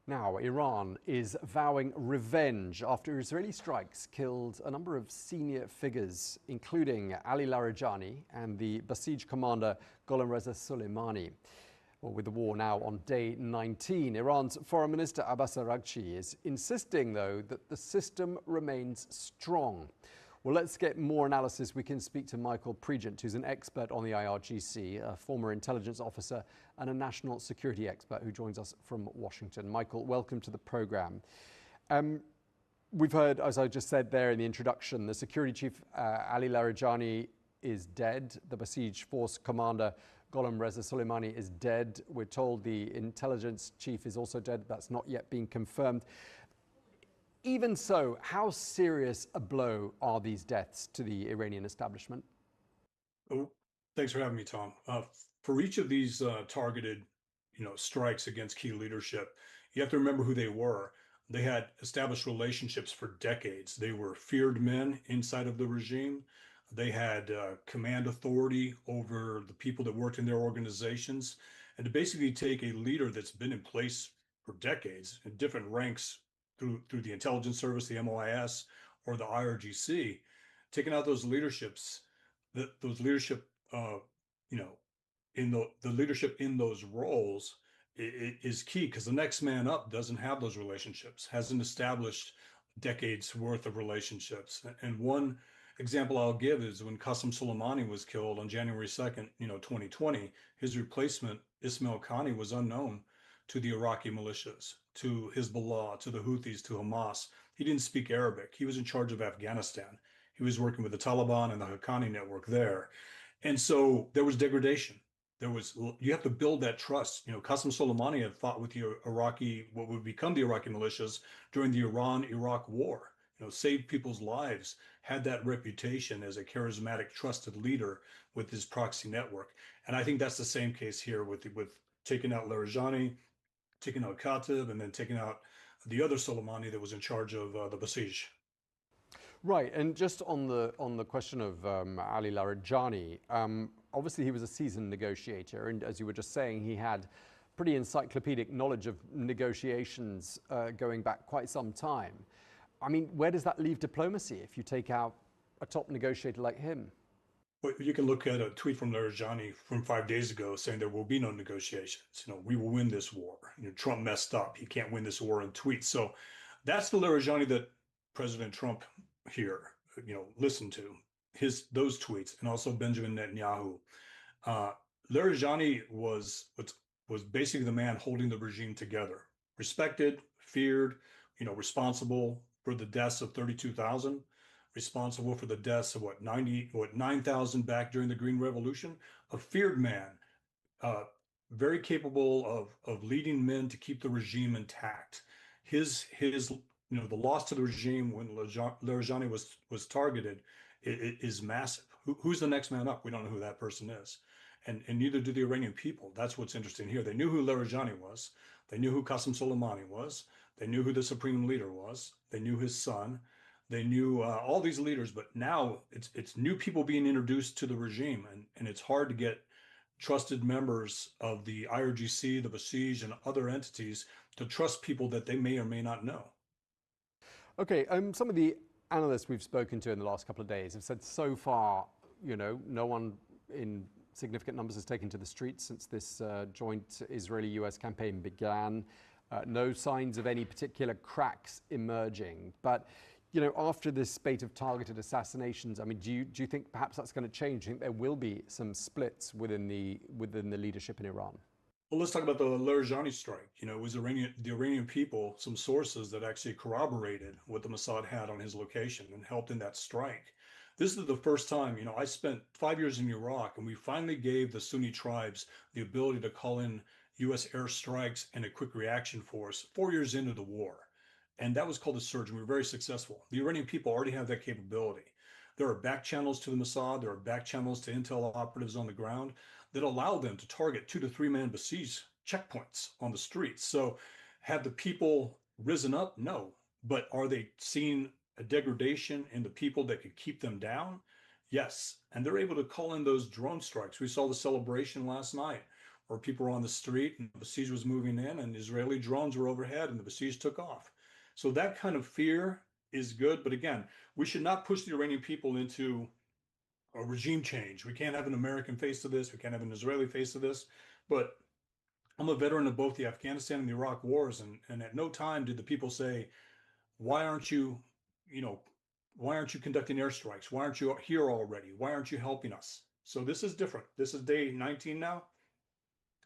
Now, Iran is vowing revenge after Israeli strikes killed a number of senior figures, including Ali Larijani and the Basij commander Gholam Reza Soleimani. Well, with the war now on day 19, Iran's Foreign Minister Abbas Araghchi is insisting, though, that the system remains strong. Well, let's get more analysis. We can speak to Michael Pregent, who's an expert on the IRGC, a former intelligence officer and a national security expert who joins us from Washington. Michael, welcome to the program. We've heard, as I just said there in the introduction, the security chief Ali Larijani is dead. The Basij force commander Gholam Reza Soleimani is dead. We're told the intelligence chief is also dead. That's not yet been confirmed. Even so, how serious a blow are these deaths to the Iranian establishment? Oh, thanks for having me, Tom. For each of these targeted, strikes against key leadership, you have to remember who they were. They had established relationships for decades. They were feared men inside of the regime. They had command authority over the people that worked in their organizations. And to basically take a leader that's been in place for decades in different ranks through the intelligence service, the MOIS, or the IRGC, taking out those leaderships, those leadership, in the leadership in those roles is key, because the next man up doesn't have those relationships, hasn't established decades worth of relationships. And one example I'll give is when Qasem Soleimani was killed on January 2nd, 2020, his replacement, Ismail Qani, was unknown to the Iraqi militias, to Hezbollah, to the Houthis, to Hamas. He didn't speak Arabic. He was in charge of Afghanistan. He was working with the Taliban and the Haqqani network there. And so there was degradation. You have to build that trust. Qasem Soleimani had fought with the Iraqi, what would become the Iraqi militias during the Iran-Iraq war, saved people's lives, had that reputation as a charismatic, trusted leader with his proxy network. And I think that's the same case here with taking out Larijani, taking out Khatib, and then taking out the other Soleimani that was in charge of the Basij. Right, and just on the question of Ali Larijani, obviously he was a seasoned negotiator, and as you were just saying, he had pretty encyclopedic knowledge of negotiations going back quite some time. I mean, where does that leave diplomacy if you take out a top negotiator like him? Well, you can look at a tweet from Larijani from 5 days ago saying there will be no negotiations. We will win this war. Trump messed up. He can't win this war in tweets. So that's the Larijani that President Trump here, listened to those tweets, and also Benjamin Netanyahu. Larijani was basically the man holding the regime together, respected, feared, responsible for the deaths of 32,000, responsible for the deaths of 9,000 back during the Green Revolution, a feared man, very capable of leading men to keep the regime intact. The loss to the regime when Larijani was targeted is massive. Who's the next man up? We don't know who that person is. And neither do the Iranian people. That's what's interesting here. They knew who Larijani was. They knew who Qasem Soleimani was. They knew who the supreme leader was. They knew his son. They knew all these leaders, but now it's new people being introduced to the regime, and it's hard to get trusted members of the IRGC, the Basij, and other entities to trust people that they may or may not know. Okay, some of the analysts we've spoken to in the last couple of days have said so far, no one in significant numbers has taken to the streets since this joint Israeli-US campaign began. No signs of any particular cracks emerging. But, after this spate of targeted assassinations, I mean, do you think perhaps that's going to change? Do you think there will be some splits within the leadership in Iran? Well, let's talk about the Larijani strike. It was the Iranian people, some sources that actually corroborated what the Mossad had on his location and helped in that strike. This is the first time, I spent 5 years in Iraq, and we finally gave the Sunni tribes the ability to call in U.S. airstrikes and a quick reaction force 4 years into the war. And that was called a surge, and we were very successful. The Iranian people already have that capability. There are back channels to the Mossad, there are back channels to intel operatives on the ground that allow them to target 2 to 3 man Basij checkpoints on the streets. So have the people risen up? No. But are they seeing a degradation in the people that could keep them down? Yes. And they're able to call in those drone strikes. We saw the celebration last night or people were on the street and the Besiege was moving in and Israeli drones were overhead and the Besiege took off. So that kind of fear is good. But again, we should not push the Iranian people into a regime change. We can't have an American face to this. We can't have an Israeli face to this. But I'm a veteran of both the Afghanistan and the Iraq wars. And at no time did the people say, why aren't you, you know, why aren't you conducting airstrikes? Why aren't you here already? Why aren't you helping us? So this is different. This is day 19 now.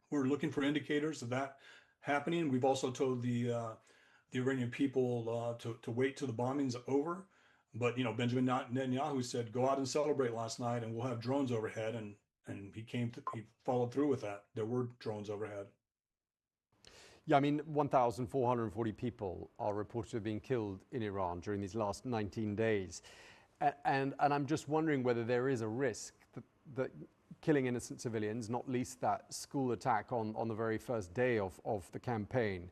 We're looking for indicators of that happening. We've also told the Iranian people to wait till the bombing's over. But Benjamin Netanyahu said, "Go out and celebrate last night, and we'll have drones overhead." And he followed through with that. There were drones overhead. Yeah, I mean, 1,440 people are reported to have been killed in Iran during these last 19 days. And I'm just wondering whether there is a risk that killing innocent civilians, not least that school attack on the very first day of the campaign,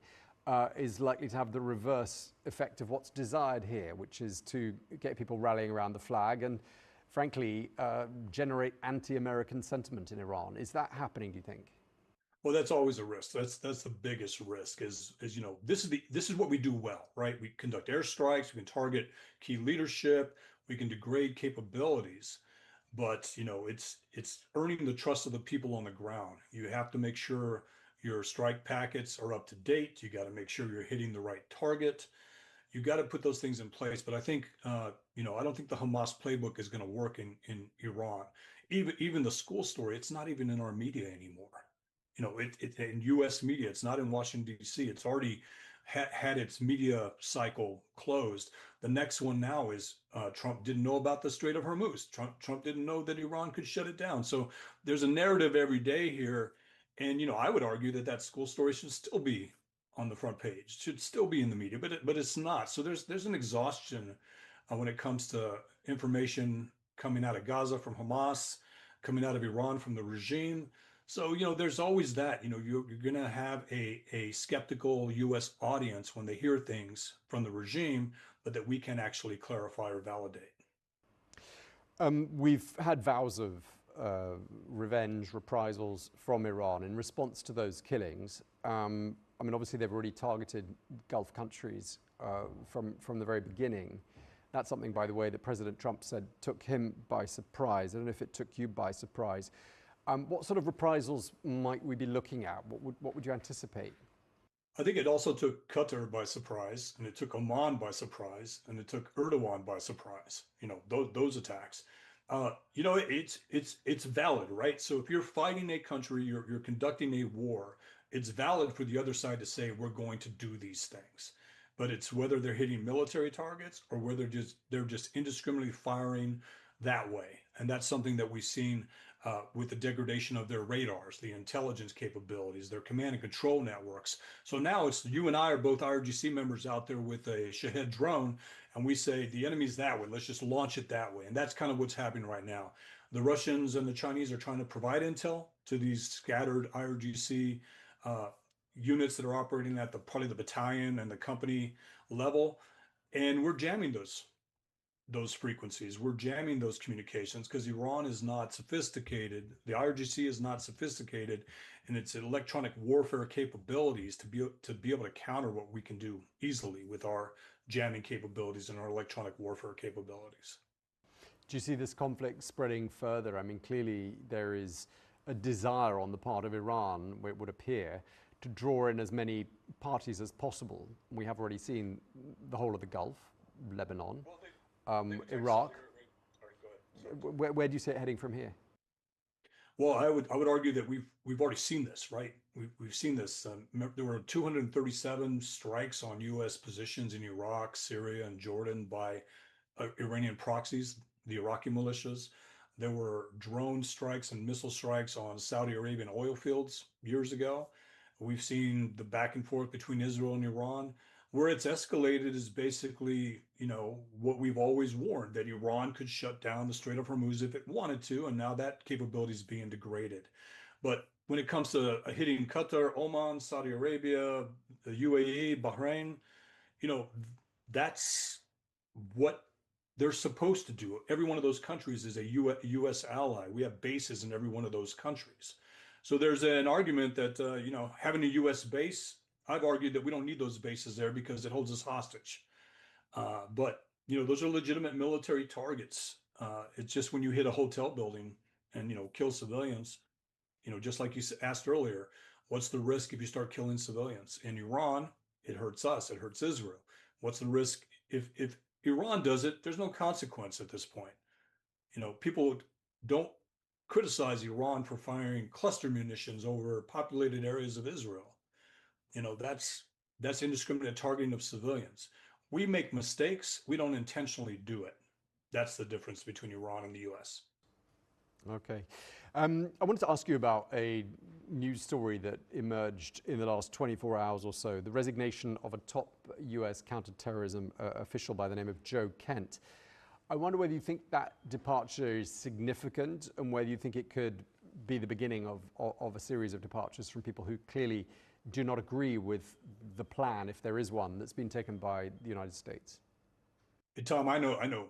is likely to have the reverse effect of what's desired here, which is to get people rallying around the flag and, frankly, generate anti-American sentiment in Iran. Is that happening, do you think? Well, that's always a risk. That's the biggest risk. This is what we do well, right? We conduct airstrikes. We can target key leadership. We can degrade capabilities. But it's earning the trust of the people on the ground. You have to make sure your strike packets are up to date. You got to make sure you're hitting the right target. You got to put those things in place. But I think I don't think the Hamas playbook is going to work in Iran. Even the school story, it's not even in our media anymore. It in U.S. media. It's not in Washington D.C. It's already had its media cycle closed. The next one now is Trump didn't know about the Strait of Hormuz. Trump didn't know that Iran could shut it down. So there's a narrative every day here, and I would argue that school story should still be on the front page, should still be in the media, but it's not. So there's an exhaustion when it comes to information coming out of Gaza from Hamas, coming out of Iran from the regime. So, there's always that. You're going to have a skeptical U.S. audience when they hear things from the regime, but that we can actually clarify or validate. We've had vows of revenge, reprisals from Iran in response to those killings. I mean, obviously, they've already targeted Gulf countries from the very beginning. That's something, by the way, that President Trump said took him by surprise. I don't know if it took you by surprise. What sort of reprisals might we be looking at? What would you anticipate? I think it also took Qatar by surprise, and it took Oman by surprise, and it took Erdogan by surprise. Those attacks. It's valid, right? So if you're fighting a country, you're conducting a war, it's valid for the other side to say we're going to do these things. But it's whether they're hitting military targets or whether they're just indiscriminately firing that way. And that's something that we've seen with the degradation of their radars, the intelligence capabilities, their command and control networks. So now it's you and I are both IRGC members out there with a Shahed drone, and we say the enemy's that way. Let's just launch it that way. And that's kind of what's happening right now. The Russians and the Chinese are trying to provide intel to these scattered IRGC units that are operating at probably the battalion and the company level, and we're jamming those frequencies. We're jamming those communications because Iran is not sophisticated. The IRGC is not sophisticated in its electronic warfare capabilities to be able to counter what we can do easily with our jamming capabilities and our electronic warfare capabilities. Do you see this conflict spreading further? I mean, clearly there is a desire on the part of Iran, it would appear, to draw in as many parties as possible. We have already seen the whole of the Gulf, Lebanon, Iraq. Sorry, go ahead. Where do you see it heading from here? Well, I would argue that we've already seen this, right? We've seen this. There were 237 strikes on U.S. positions in Iraq, Syria, and Jordan by Iranian proxies, the Iraqi militias. There were drone strikes and missile strikes on Saudi Arabian oil fields years ago. We've seen the back and forth between Israel and Iran. Where it's escalated is basically, what we've always warned, that Iran could shut down the Strait of Hormuz if it wanted to, and now that capability is being degraded. But when it comes to hitting Qatar, Oman, Saudi Arabia, the UAE, Bahrain, that's what they're supposed to do. Every one of those countries is a U.S. ally. We have bases in every one of those countries. So there's an argument that, having a U.S. base, I've argued that we don't need those bases there because it holds us hostage. But those are legitimate military targets. It's just when you hit a hotel building and, kill civilians, just like you asked earlier, what's the risk if you start killing civilians? In Iran, it hurts us, it hurts Israel. What's the risk if Iran does it? There's no consequence at this point. People don't criticize Iran for firing cluster munitions over populated areas of Israel. That's indiscriminate targeting of civilians. We make mistakes, we don't intentionally do it. That's the difference between Iran and the US. Okay. I wanted to ask you about a news story that emerged in the last 24 hours or so, the resignation of a top US counterterrorism official by the name of Joe Kent. I wonder whether you think that departure is significant and whether you think it could be the beginning of a series of departures from people who clearly do not agree with the plan, if there is one, that's been taken by the United States. Hey, Tom, I know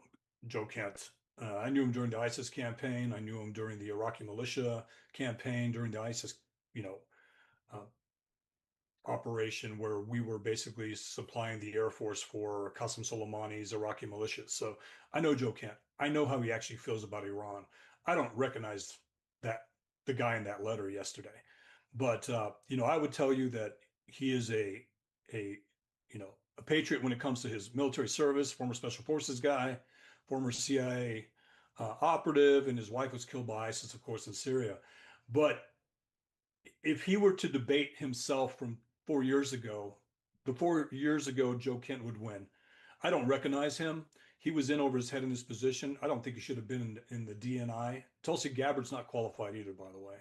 Joe Kent. I knew him during the ISIS campaign. I knew him during the Iraqi militia campaign, during the ISIS, uh, operation where we were basically supplying the Air Force for Qasem Soleimani's Iraqi militias. So I know Joe Kent. I know how he actually feels about Iran. I don't recognize that the guy in that letter yesterday, but I would tell you that he is a a patriot when it comes to his military service. Former Special Forces guy, former CIA operative, and his wife was killed by ISIS, of course, in Syria. But if he were to debate himself from 4 years ago, the 4 years ago Joe Kent would win. I don't recognize him. He was in over his head in this position. I don't think he should have been in the DNI. Tulsi Gabbard's not qualified either, by the way.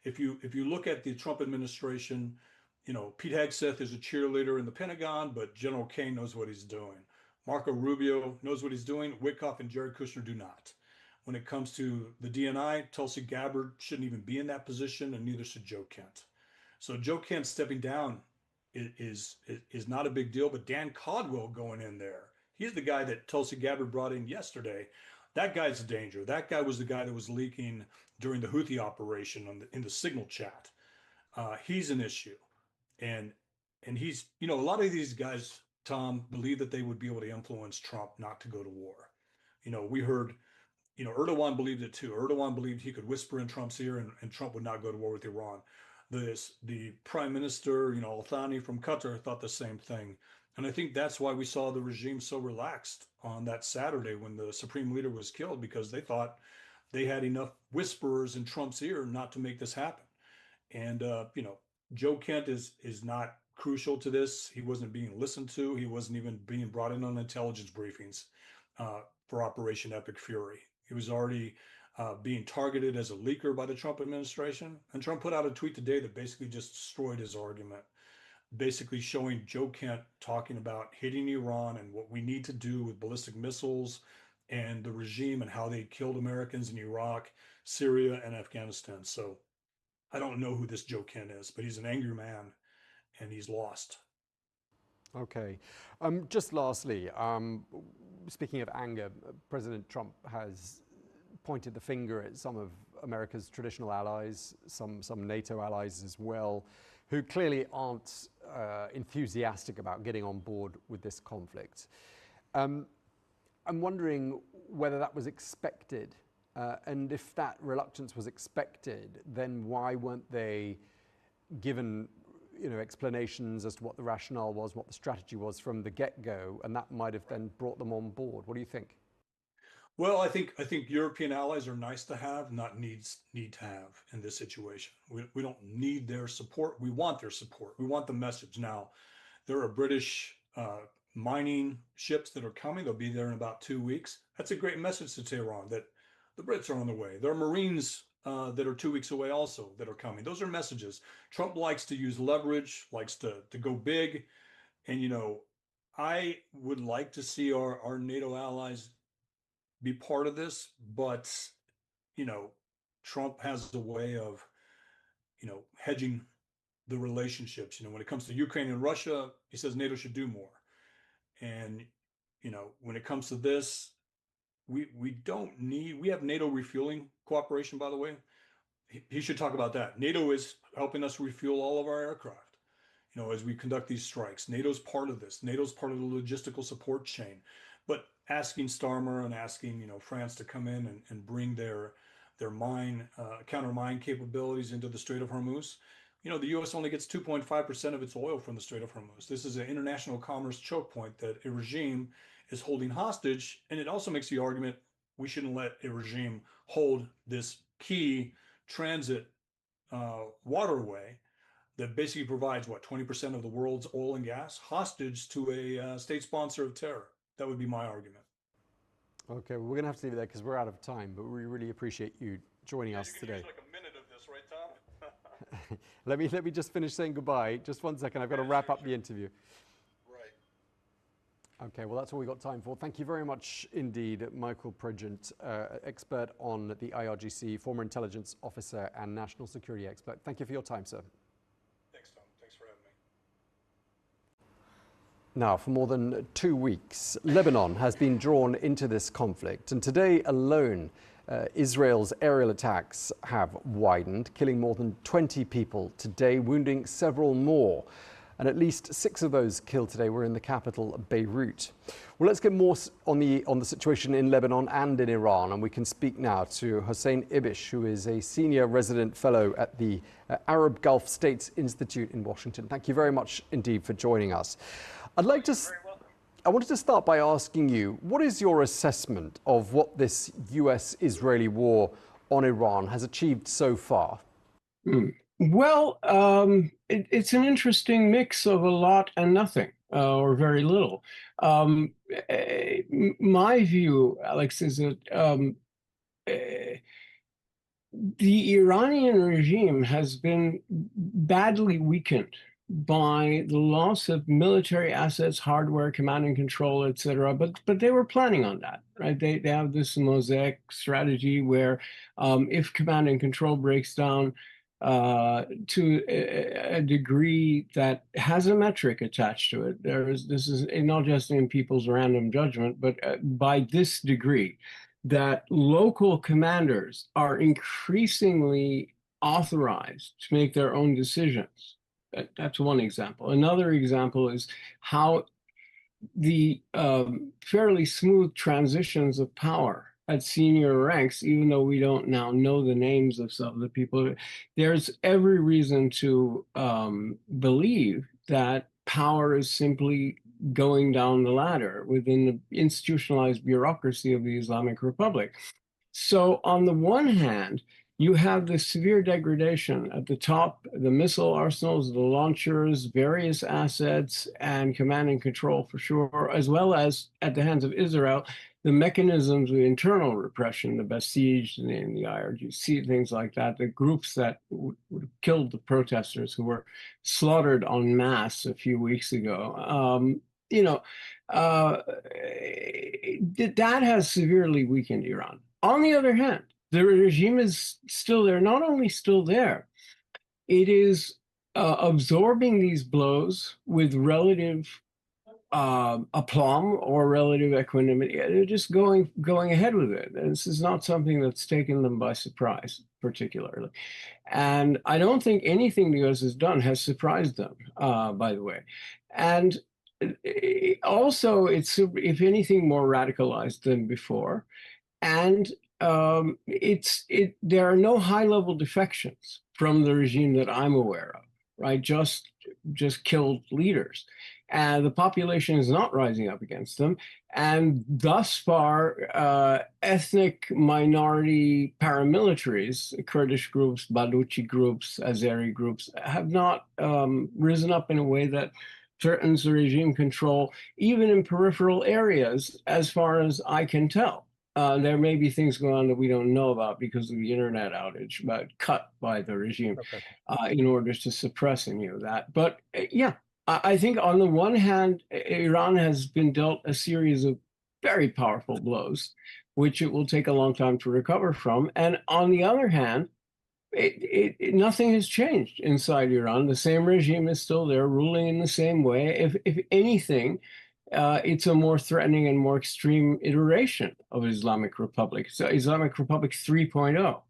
If you look at the Trump administration, Pete Hegseth is a cheerleader in the Pentagon, but General Kane knows what he's doing. Marco Rubio knows what he's doing. Witkoff and Jared Kushner do not. When it comes to the DNI, Tulsi Gabbard shouldn't even be in that position, and neither should Joe Kent. So Joe Kent stepping down is not a big deal, but Dan Caldwell going in there, he's the guy that Tulsi Gabbard brought in yesterday. That guy's a danger. That guy was the guy that was leaking during the Houthi operation in the Signal chat. He's an issue, and he's a lot of these guys, Tom, believe that they would be able to influence Trump not to go to war. We heard Erdogan believed it too. Erdogan believed he could whisper in Trump's ear and Trump would not go to war with Iran. The prime minister, Al Thani from Qatar, thought the same thing. And I think that's why we saw the regime so relaxed on that Saturday when the supreme leader was killed, because they thought they had enough whisperers in Trump's ear not to make this happen. And, Joe Kent is not crucial to this. He wasn't being listened to. He wasn't even being brought in on intelligence briefings for Operation Epic Fury. He was already being targeted as a leaker by the Trump administration. And Trump put out a tweet today that basically just destroyed his argument, basically showing Joe Kent talking about hitting Iran and what we need to do with ballistic missiles and the regime and how they killed Americans in Iraq, Syria, and Afghanistan. So I don't know who this Joe Kent is, but he's an angry man and he's lost. Okay. Just lastly, speaking of anger, President Trump has pointed the finger at some of America's traditional allies, some NATO allies as well, who clearly aren't enthusiastic about getting on board with this conflict. I'm wondering whether that was expected, and if that reluctance was expected, then why weren't they given explanations as to what the rationale was, what the strategy was from the get-go, and that might have then brought them on board? What do you think? Well, I think European allies are nice to have, not need to have in this situation. We don't need their support. We want their support. We want the message. Now, there are British mining ships that are coming. They'll be there in about 2 weeks. That's a great message to Tehran that the Brits are on the way. There are Marines that are 2 weeks away also that are coming. Those are messages. Trump likes to use leverage, likes to go big. And, I would like to see our NATO allies be part of this, but, Trump has a way of, hedging the relationships. When it comes to Ukraine and Russia, he says NATO should do more. And, when it comes to this, we have NATO refueling cooperation, by the way. he should talk about that. NATO is helping us refuel all of our aircraft, as we conduct these strikes. NATO's part of this. NATO's part of the logistical support chain. But asking Starmer and asking, France to come in and bring their counter mine capabilities into the Strait of Hormuz. The U.S. only gets 2.5% of its oil from the Strait of Hormuz. This is an international commerce choke point that a regime is holding hostage. And it also makes the argument we shouldn't let a regime hold this key transit waterway that basically provides 20% of the world's oil and gas hostage to a state sponsor of terror. That would be my argument. Okay, well, we're going to have to leave it there because we're out of time, but we really appreciate you joining us today. Use like a minute of this, right, Tom? Let me just finish saying goodbye. Just 1 second. I've got to wrap up the interview. Right. Okay, well, that's all we've got time for. Thank you very much indeed, Michael Pregent, expert on the IRGC, former intelligence officer and national security expert. Thank you for your time, sir. Thanks, Tom. Thanks for having me. Now, for more than 2 weeks, Lebanon has been drawn into this conflict, and today alone, Israel's aerial attacks have widened, killing more than 20 people today, wounding several more. And at least 6 of those killed today were in the capital, Beirut. Well, let's get more on the situation in Lebanon and in Iran, and we can speak now to Hussein Ibish, who is a senior resident fellow at the Arab Gulf States Institute in Washington. Thank you very much indeed for joining us. I wanted to start by asking you, what is your assessment of what this US-Israeli war on Iran has achieved so far? Well, it's an interesting mix of a lot and nothing, or very little. My view, Alex, is that the Iranian regime has been badly weakened by the loss of military assets, hardware, command and control, etc. But they were planning on that, right? They have this mosaic strategy where if command and control breaks down to a degree that has a metric attached to it, this is not just in people's random judgment, but by this degree, that local commanders are increasingly authorized to make their own decisions. That's one example. Another example is how the fairly smooth transitions of power at senior ranks, even though we don't now know the names of some of the people, there's every reason to believe that power is simply going down the ladder within the institutionalized bureaucracy of the Islamic Republic. So on the one hand, you have the severe degradation at the top, the missile arsenals, the launchers, various assets, and command and control for sure, as well as at the hands of Israel, the mechanisms of internal repression, the Basij and the IRGC, things like that, the groups that would have killed the protesters who were slaughtered en masse a few weeks ago. That has severely weakened Iran. On the other hand, the regime is still there, not only still there, it is absorbing these blows with relative aplomb or relative equanimity. They're just going ahead with it. And this is not something that's taken them by surprise, particularly. And I don't think anything the US has done has surprised them, by the way. And also, it's, if anything, more radicalized than before. And there are no high-level defections from the regime that I'm aware of, right? Just killed leaders. And the population is not rising up against them. And thus far, ethnic minority paramilitaries, Kurdish groups, Baluchi groups, Azeri groups, have not risen up in a way that threatens the regime control, even in peripheral areas, as far as I can tell. There may be things going on that we don't know about because of the internet outage, but cut by the regime in order to suppress any of that. But yeah, I think on the one hand, Iran has been dealt a series of very powerful blows, which it will take a long time to recover from. And on the other hand, nothing has changed inside Iran. The same regime is still there, ruling in the same way. If anything, it's a more threatening and more extreme iteration of Islamic Republic. So Islamic Republic 3.0.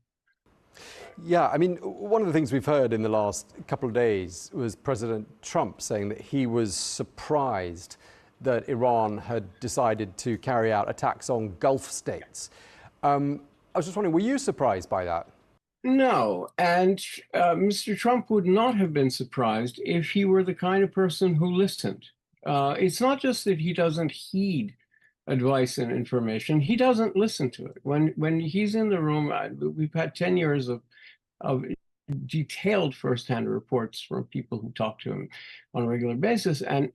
Yeah, I mean, one of the things we've heard in the last couple of days was President Trump saying that he was surprised that Iran had decided to carry out attacks on Gulf states. I was just wondering, were you surprised by that? No, and Mr. Trump would not have been surprised if he were the kind of person who listened. It's not just that he doesn't heed advice and information, he doesn't listen to it. When he's in the room, we've had 10 years of detailed firsthand reports from people who talk to him on a regular basis. And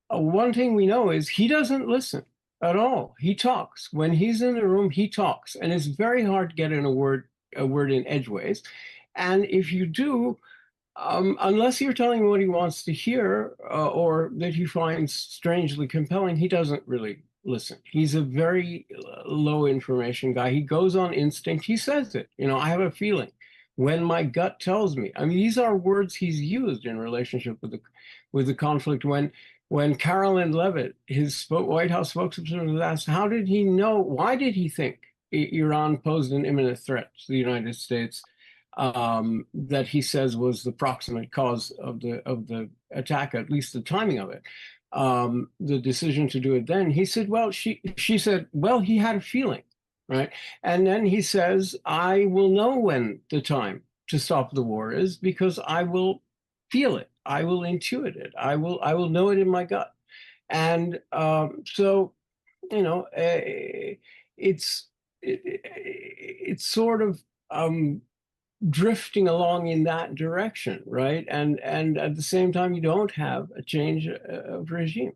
one thing we know is he doesn't listen at all. He talks. When he's in the room, he talks. And it's very hard to get in a word in edgeways. And if you do, unless you're telling him what he wants to hear or that he finds strangely compelling, he doesn't really listen. He's a very low information guy. He goes on instinct. He says it. I have a feeling when my gut tells me. I mean, these are words he's used in relationship with the conflict. When Caroline Leavitt, his White House spokesperson, was asked, how did he know? Why did he think Iran posed an imminent threat to the United States that he says was the proximate cause of the attack, at least the timing of it, the decision to do it then? He said, well, she said, well, he had a feeling, right? And then he says, I will know when the time to stop the war is because I will feel it. I will intuit it. I will know it in my gut. And so, it's sort of drifting along in that direction, right? And at the same time, you don't have a change of regime.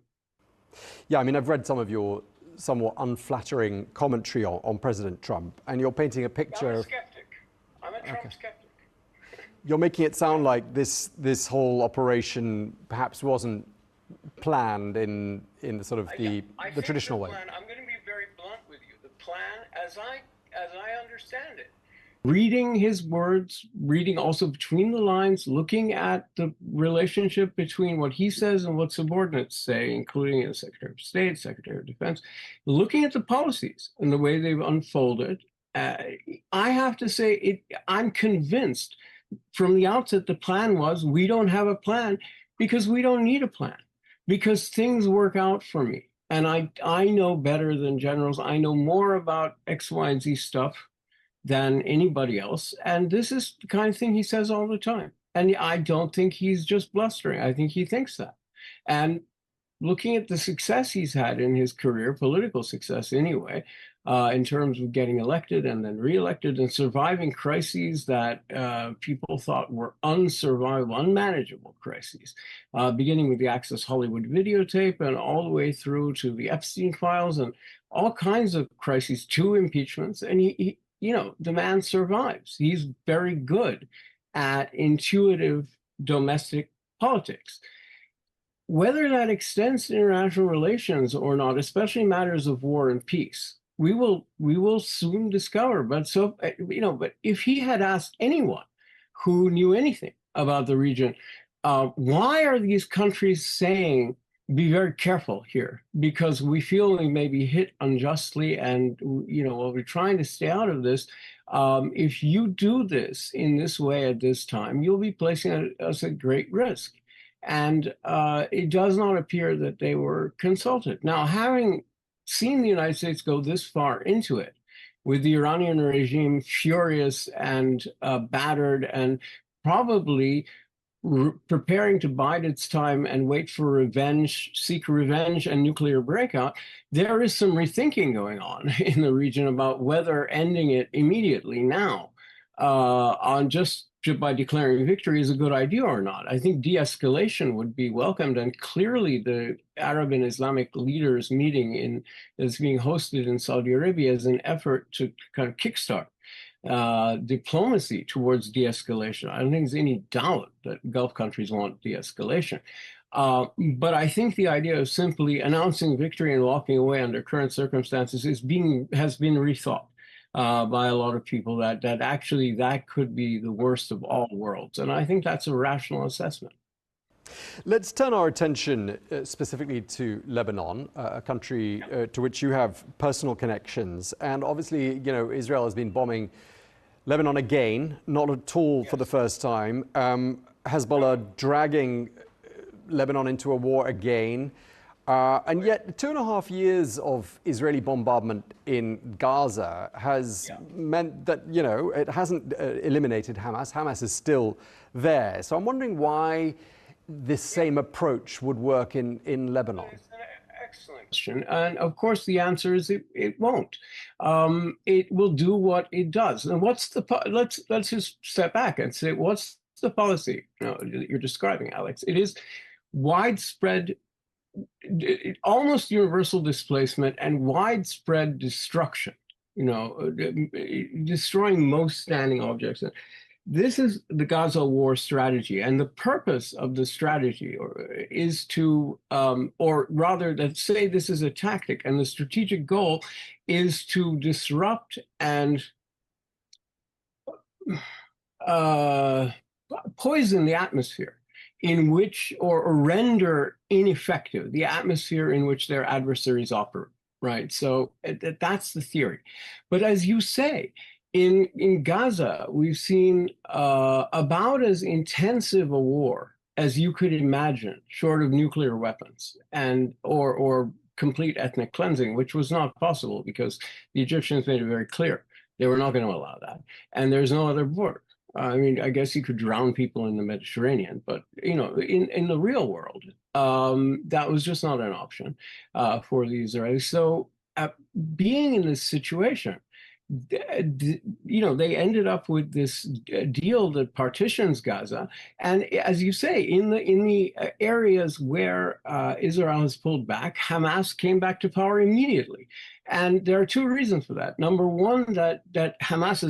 Yeah, I mean, I've read some of your somewhat unflattering commentary on President Trump, and you're painting a picture. I'm a skeptic. I'm a Trump skeptic. You're making it sound like this whole operation perhaps wasn't planned in the sort of the traditional way. I'm going to be very blunt with you. The plan, as I understand it, reading his words, reading also between the lines, looking at the relationship between what he says and what subordinates say, including the Secretary of State, Secretary of Defense, looking at the policies and the way they've unfolded, I have to say, I'm convinced from the outset the plan was we don't have a plan because we don't need a plan, because things work out for me. And I know better than generals. I know more about X, Y, and Z stuff than anybody else. And this is the kind of thing he says all the time. And I don't think he's just blustering. I think he thinks that. And looking at the success he's had in his career, political success anyway, in terms of getting elected and then reelected and surviving crises that people thought were unsurvivable, unmanageable crises, beginning with the Access Hollywood videotape and all the way through to the Epstein files and all kinds of crises, 2 impeachments. And he the man survives. He's very good at intuitive domestic politics. Whether that extends to international relations or not, especially matters of war and peace, we will soon discover. But but if he had asked anyone who knew anything about the region, why are these countries saying, be very careful here, because we feel we may be hit unjustly and, we're trying to stay out of this. If you do this in this way at this time, you'll be placing us at great risk. And it does not appear that they were consulted. Now, having seen the United States go this far into it, with the Iranian regime furious and battered and probably preparing to bide its time and wait for revenge, seek revenge and nuclear breakout, there is some rethinking going on in the region about whether ending it immediately now on just by declaring victory is a good idea or not. I think de-escalation would be welcomed, and clearly the Arab and Islamic leaders meeting that's being hosted in Saudi Arabia is an effort to kind of kickstart diplomacy towards de-escalation. I don't think there's any doubt that Gulf countries want de-escalation. But I think the idea of simply announcing victory and walking away under current circumstances has been rethought by a lot of people, that actually that could be the worst of all worlds. And I think that's a rational assessment. Let's turn our attention specifically to Lebanon, a country to which you have personal connections. And obviously, Israel has been bombing Lebanon again, not at all for the first time. Hezbollah dragging Lebanon into a war again. And yet 2.5 years of Israeli bombardment in Gaza has meant that, you know, it hasn't eliminated Hamas. Hamas is still there. So I'm wondering why this same approach would work in Lebanon. Excellent question. And of course, the answer is it won't. It will do what it does. And what's the let's just step back and say, what's the policy you're describing, Alex? It is widespread, almost universal displacement and widespread destruction. Destroying most standing objects. This is the Gaza war strategy, and the purpose of the strategy is to, or rather, let's say this is a tactic, and the strategic goal is to disrupt and poison the atmosphere in which, or render ineffective the atmosphere in which their adversaries operate, right? So that's the theory. But as you say, in Gaza, we've seen about as intensive a war as you could imagine, short of nuclear weapons and or complete ethnic cleansing, which was not possible because the Egyptians made it very clear they were not going to allow that. And there's no other border. I mean, I guess you could drown people in the Mediterranean, but in the real world, that was just not an option for the Israelis. So being in this situation, they ended up with this deal that partitions Gaza, and as you say, in the areas where Israel has pulled back, Hamas came back to power immediately, and there are two reasons for that. Number one, that Hamas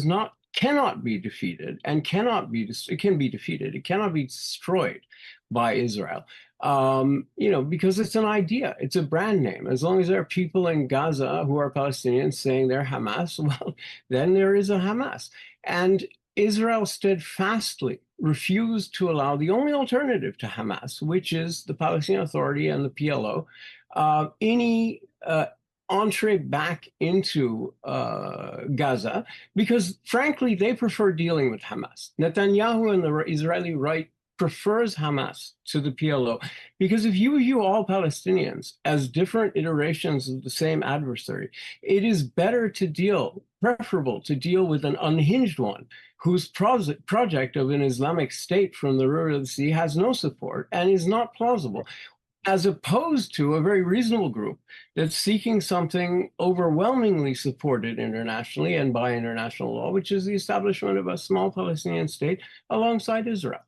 cannot be defeated, and it can be defeated. It cannot be destroyed by Israel. Because it's an idea, it's a brand name. As long as there are people in Gaza who are Palestinians saying they're Hamas, well, then there is a Hamas. And Israel steadfastly refused to allow the only alternative to Hamas, which is the Palestinian Authority and the PLO, any entree back into Gaza, because frankly, they prefer dealing with Hamas. Netanyahu and the Israeli right prefers Hamas to the PLO, because if you view all Palestinians as different iterations of the same adversary, it is preferable to deal with an unhinged one whose project of an Islamic state from the river to the sea has no support and is not plausible, as opposed to a very reasonable group that's seeking something overwhelmingly supported internationally and by international law, which is the establishment of a small Palestinian state alongside Israel.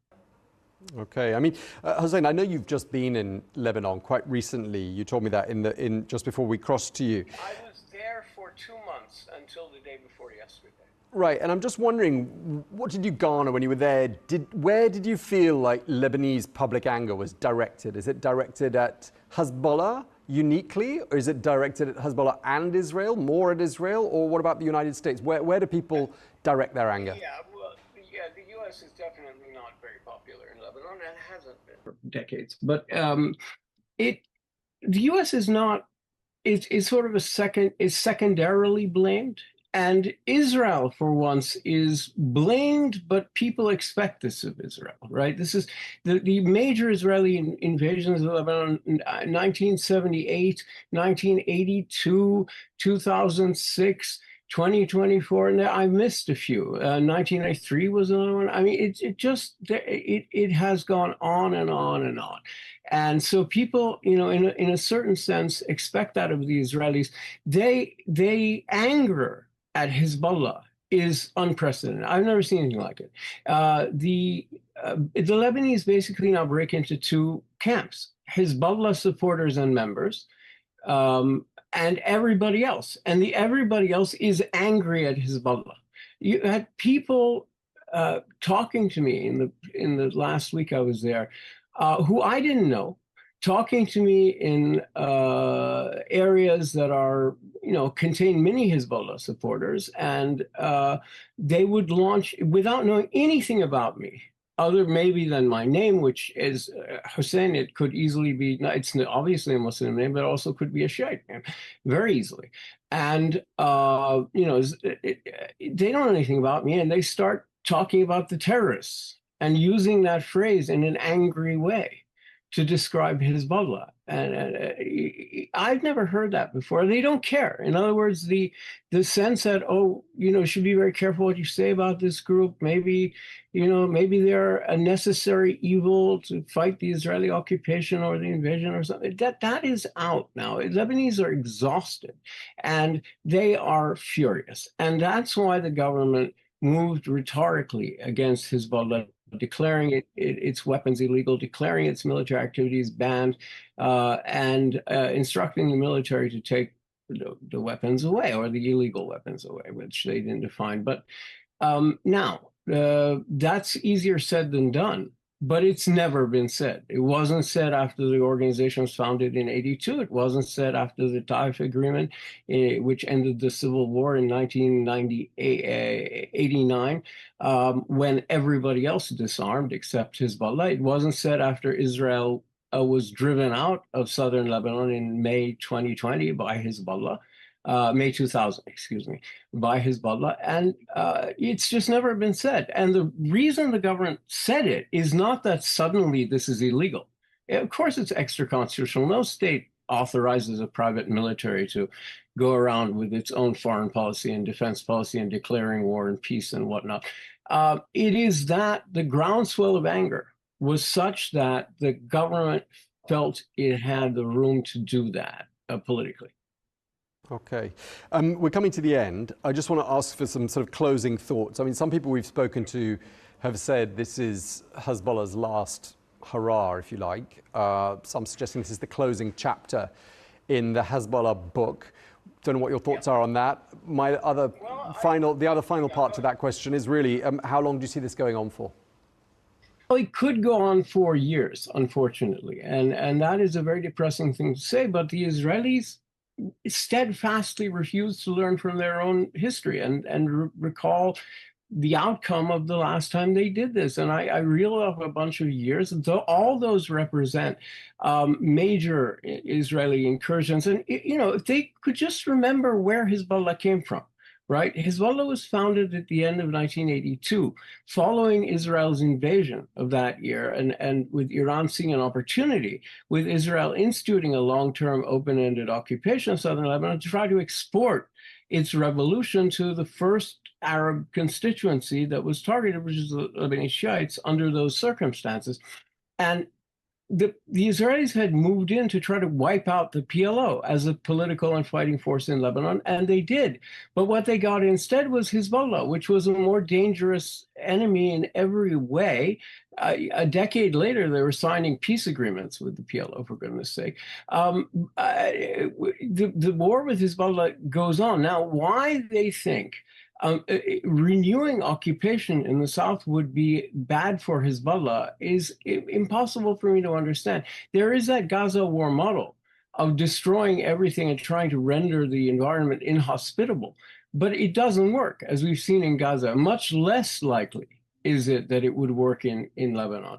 Okay, I mean, Hussein, I know you've just been in Lebanon quite recently. You told me that in just before we crossed to you. I was there for 2 months until the day before yesterday. Right, and I'm just wondering, what did you garner when you were there? Where did you feel like Lebanese public anger was directed? Is it directed at Hezbollah uniquely, or is it directed at Hezbollah and Israel, more at Israel, or what about the United States? Where do people direct their anger? The U.S. is definitely not very popular in Lebanon and hasn't been for decades. But the U.S. is sort of is secondarily blamed. And Israel, for once, is blamed, but people expect this of Israel, right? This is the major Israeli invasions of Lebanon, 1978, 1982, 2006, 2024, and I missed a few. 1993 was another one. I mean, it has gone on and on and on. And so people, in a certain sense, expect that of the Israelis. They anger at Hezbollah is unprecedented. I've never seen anything like it. The Lebanese basically now break into two camps: Hezbollah supporters and members, and everybody else. And the everybody else is angry at Hezbollah. You had people talking to me in the last week I was there, who I didn't know, talking to me in areas that are, contain many Hezbollah supporters, and they would launch, without knowing anything about me, other maybe than my name, which is Hussein. It could easily be, it's obviously a Muslim name, but also could be a Shiite name very easily. And, they don't know anything about me, and they start talking about the terrorists and using that phrase in an angry way to describe Hezbollah. And I've never heard that before. They don't care. In other words, the sense that, should be very careful what you say about this group. Maybe, maybe they're a necessary evil to fight the Israeli occupation or the invasion or something. That is out now. Lebanese are exhausted and they are furious. And that's why the government moved rhetorically against Hezbollah, declaring its weapons illegal, declaring its military activities banned, and instructing the military to take the weapons away, or the illegal weapons away, which they didn't define. But now, that's easier said than done. But it's never been said. It wasn't said after the organization was founded in 82. It wasn't said after the Taif Agreement, which ended the civil war in 1989, when everybody else disarmed except Hezbollah. It wasn't said after Israel was driven out of southern Lebanon in May 2020 by Hezbollah. May 2000, excuse me, by Hezbollah. And it's just never been said. And the reason the government said it is not that suddenly this is illegal. Of course, it's extra-constitutional. No state authorizes a private military to go around with its own foreign policy and defense policy and declaring war and peace and whatnot. It is that the groundswell of anger was such that the government felt it had the room to do that politically. Okay. We're coming to the end. I just want to ask for some sort of closing thoughts. I mean, some people we've spoken to have said this is Hezbollah's last hurrah, if you like. Some suggesting this is the closing chapter in the Hezbollah book. Don't know what your thoughts are on that. The other final part to that question is really, how long do you see this going on for? Well, it could go on for years, unfortunately. And that is a very depressing thing to say, but the Israelis steadfastly refuse to learn from their own history and recall the outcome of the last time they did this. And I reeled off a bunch of years, and all those represent major Israeli incursions. And, if they could just remember where Hezbollah came from. Right? Hezbollah was founded at the end of 1982, following Israel's invasion of that year, and with Iran seeing an opportunity, with Israel instituting a long-term open-ended occupation of southern Lebanon to try to export its revolution to the first Arab constituency that was targeted, which is the Lebanese Shiites, under those circumstances. And the Israelis had moved in to try to wipe out the PLO as a political and fighting force in Lebanon, and they did. But what they got instead was Hezbollah, which was a more dangerous enemy in every way. A decade later, they were signing peace agreements with the PLO, for goodness sake. The war with Hezbollah goes on. Now, why they think renewing occupation in the south would be bad for Hezbollah is impossible for me to understand. There is that Gaza war model of destroying everything and trying to render the environment inhospitable, but it doesn't work, as we've seen in Gaza. Much less likely is it that it would work in Lebanon.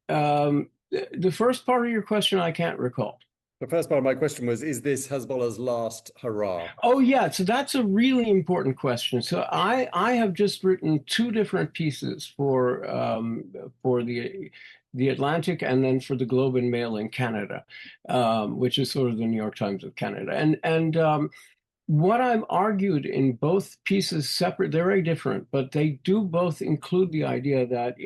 The first part of your question, I can't recall. The first part of my question was, is this Hezbollah's last hurrah? Oh, yeah. So that's a really important question. So I have just written two different pieces for the Atlantic and then for the Globe and Mail in Canada, which is sort of the New York Times of Canada. And what I've argued in both pieces separate, they're very different, but they do both include the idea that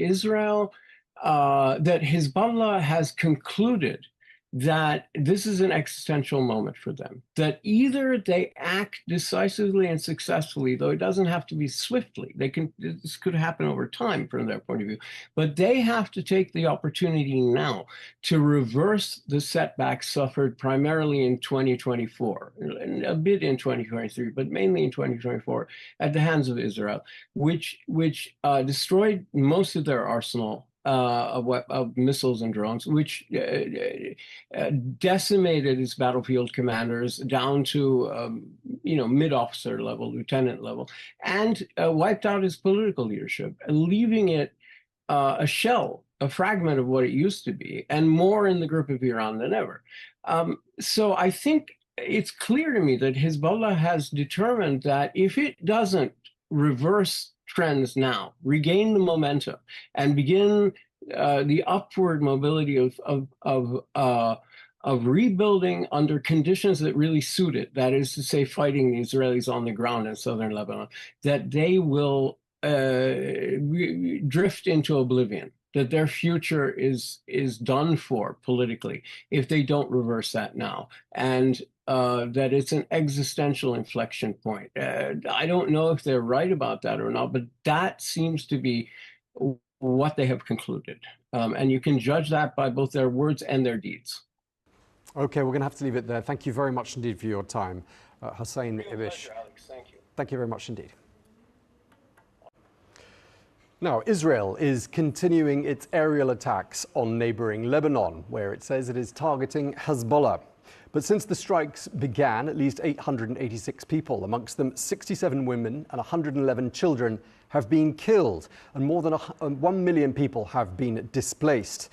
that Hezbollah has concluded that this is an existential moment for them, that either they act decisively and successfully, though it doesn't have to be swiftly. This could happen over time from their point of view, but they have to take the opportunity now to reverse the setbacks suffered primarily in 2024, and a bit in 2023, but mainly in 2024 at the hands of Israel, which destroyed most of their arsenal of missiles and drones, which decimated its battlefield commanders down to mid-officer level, lieutenant level, and wiped out its political leadership, leaving it a shell, a fragment of what it used to be, and more in the grip of Iran than ever. So I think it's clear to me that Hezbollah has determined that if it doesn't reverse trends now, regain the momentum, and begin the upward mobility of rebuilding under conditions that really suit it, that is to say, fighting the Israelis on the ground in southern Lebanon, that they will drift into oblivion, that their future is done for politically if they don't reverse that now, and that it's an existential inflection point. I don't know if they're right about that or not, but that seems to be what they have concluded. And you can judge that by both their words and their deeds. Okay, we're going to have to leave it there. Thank you very much indeed for your time, Hussein, Ibish. Alex. Thank you. Thank you very much indeed. Now, Israel is continuing its aerial attacks on neighboring Lebanon, where it says it is targeting Hezbollah. But since the strikes began, at least 886 people, amongst them 67 women and 111 children, have been killed, and more than 1 million people have been displaced.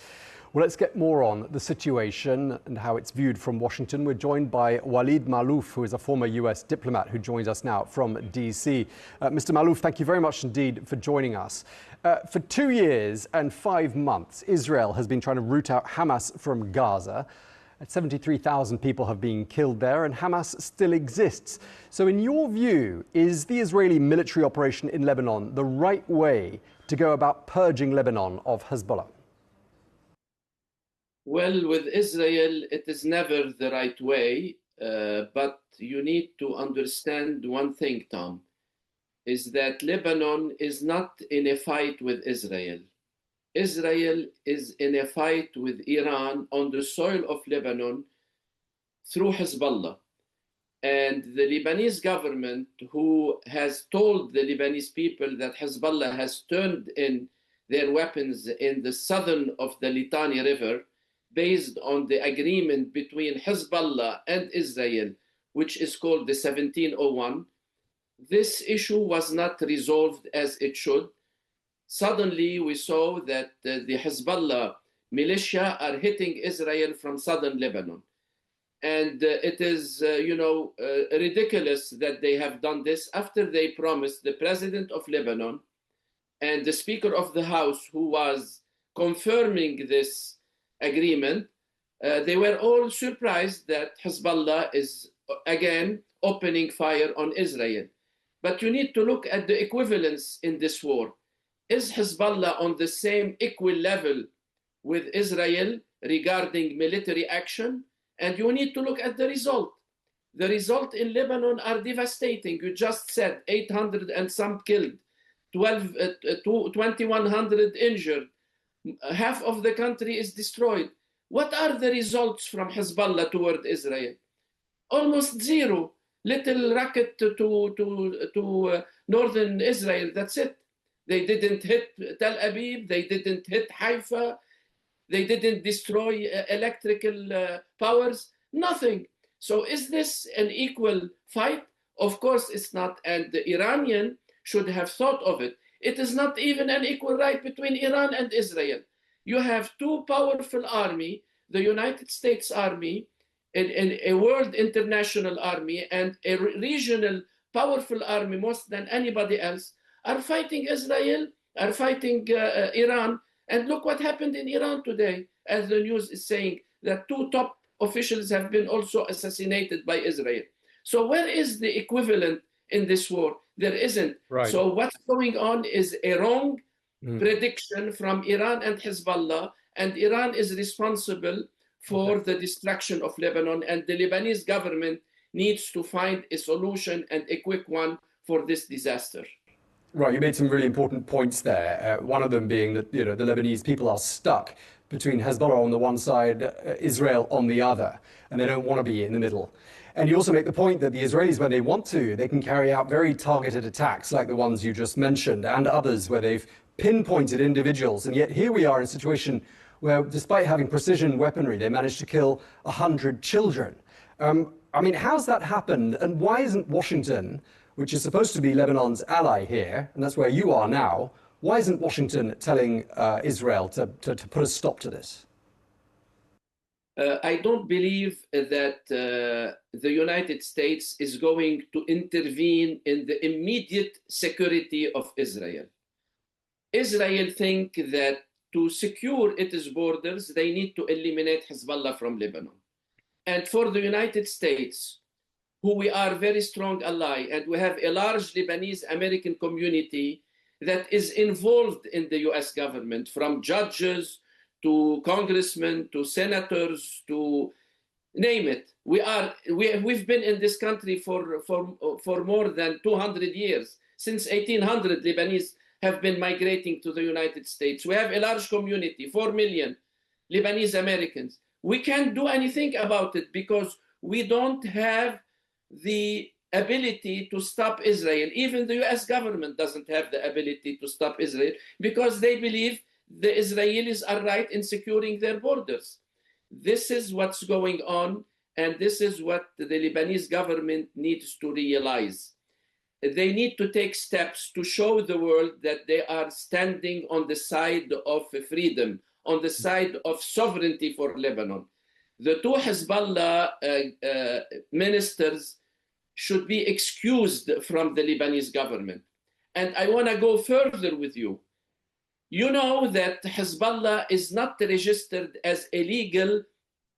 Well, let's get more on the situation and how it's viewed from Washington. We're joined by Walid Maalouf, who is a former US diplomat who joins us now from DC. Mr. Maalouf, thank you very much indeed for joining us. For 2 years and 5 months, Israel has been trying to root out Hamas from Gaza. 73,000 people have been killed there, and Hamas still exists. So in your view, is the Israeli military operation in Lebanon the right way to go about purging Lebanon of Hezbollah? Well, with Israel, it is never the right way, but you need to understand one thing, Tom, is that Lebanon is not in a fight with Israel. Israel is in a fight with Iran on the soil of Lebanon through Hezbollah. And the Lebanese government, who has told the Lebanese people that Hezbollah has turned in their weapons in the southern of the Litani River, based on the agreement between Hezbollah and Israel, which is called the 1701, this issue was not resolved as it should. Suddenly, we saw that the Hezbollah militia are hitting Israel from southern Lebanon. And it is, ridiculous that they have done this after they promised the president of Lebanon and the Speaker of the House, who was confirming this agreement, they were all surprised that Hezbollah is again opening fire on Israel. But you need to look at the equivalence in this war. Is Hezbollah on the same equal level with Israel regarding military action? And you need to look at the result. The result in Lebanon are devastating. You just said 800 and some killed, 2,100 injured. Half of the country is destroyed. What are the results from Hezbollah toward Israel? Almost zero. Little racket to northern Israel, that's it. They didn't hit Tel Aviv, they didn't hit Haifa, they didn't destroy electrical powers, nothing. So is this an equal fight? Of course it's not, and the Iranian should have thought of it. It is not even an equal right between Iran and Israel. You have two powerful armies, the United States Army, and a world international army, and a regional powerful army, more than anybody else, are fighting Israel, are fighting Iran. And look what happened in Iran today, as the news is saying, that two top officials have been also assassinated by Israel. So where is the equivalent in this war? There isn't. Right. So what's going on is a wrong prediction from Iran and Hezbollah, and Iran is responsible for the destruction of Lebanon, and the Lebanese government needs to find a solution, and a quick one, for this disaster. Right, you made some really important points there. One of them being that the Lebanese people are stuck between Hezbollah on the one side, Israel on the other, and they don't want to be in the middle. And you also make the point that the Israelis, when they want to, they can carry out very targeted attacks like the ones you just mentioned, and others where they've pinpointed individuals. And yet here we are in a situation where, despite having precision weaponry, they managed to kill 100 children. I mean, how's that happened? And why isn't Washington, which is supposed to be Lebanon's ally here, and that's where you are now, Why isn't Washington telling Israel to put a stop to this? I don't believe that the United States is going to intervene in the immediate security of Israel. Israel think that to secure its borders, they need to eliminate Hezbollah from Lebanon. And for the United States, who we are a very strong ally, and we have a large Lebanese American community that is involved in the US government, from judges to congressmen to senators to name it. We've been in this country for more than 200 years. Since 1800, Lebanese have been migrating to the United States. We have a large community, 4 million Lebanese Americans. We can't do anything about it because we don't have the ability to stop Israel. Even the US government doesn't have the ability to stop Israel because they believe the Israelis are right in securing their borders. This is what's going on, and this is what the Lebanese government needs to realize. They need to take steps to show the world that they are standing on the side of freedom, on the side of sovereignty for Lebanon. The two Hezbollah ministers should be excused from the Lebanese government. And I want to go further with you. You know that Hezbollah is not registered as a legal